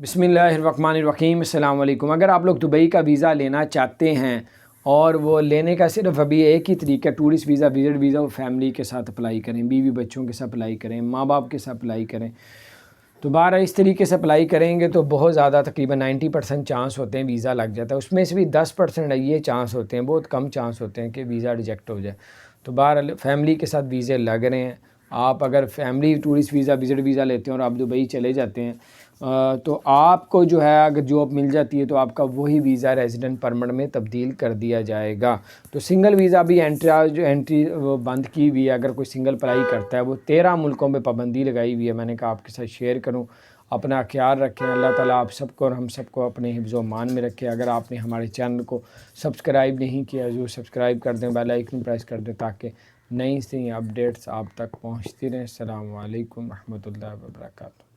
بسم اللہ الرحمن الرحیم۔ السلام علیکم۔ اگر آپ لوگ دبئی کا ویزا لینا چاہتے ہیں اور وہ لینے کا صرف ابھی ایک ہی طریقہ ٹورسٹ ویزا، وزٹ ویزا، وہ فیملی کے ساتھ اپلائی کریں، بیوی بچوں کے ساتھ اپلائی کریں، ماں باپ کے ساتھ اپلائی کریں، تو بارہ اس طریقے سے اپلائی کریں گے تو بہت زیادہ تقریباً 90% چانس ہوتے ہیں ویزا لگ جاتا ہے۔ اس میں سے بھی 10% یہ چانس ہوتے ہیں، بہت کم چانس ہوتے ہیں کہ ویزا ریجیکٹ ہو جائے۔ تو بہرحال فیملی کے ساتھ ویزے لگ رہے ہیں۔ آپ اگر family tourist visa, visit visa لیتے ہیں اور آپ دبئی چلے جاتے ہیں تو آپ کو جو ہے اگر جاب مل جاتی ہے تو آپ کا وہی ویزا ریزیڈنٹ پرمٹ میں تبدیل کر دیا جائے گا۔ تو سنگل ویزا بھی انٹری وہ بند کی ہوئی ہے، اگر کوئی سنگل اپلائی کرتا ہے، وہ 13 ملکوں پہ پابندی لگائی ہوئی ہے۔ میں نے کہا آپ کے ساتھ شیئر کروں۔ اپنا خیال رکھیں، اللہ تعالیٰ آپ سب کو اور ہم سب کو اپنے حفظ و امان میں رکھے۔ اگر آپ نے ہمارے چینل کو سبسکرائب نہیں کیا ضرور سبسکرائب کر دیں، بیل آئیکن پریس کر دیں تاکہ نئی سی اپڈیٹس آپ تک پہنچتی رہیں۔ السلام علیکم ورحمۃ اللہ وبرکاتہ۔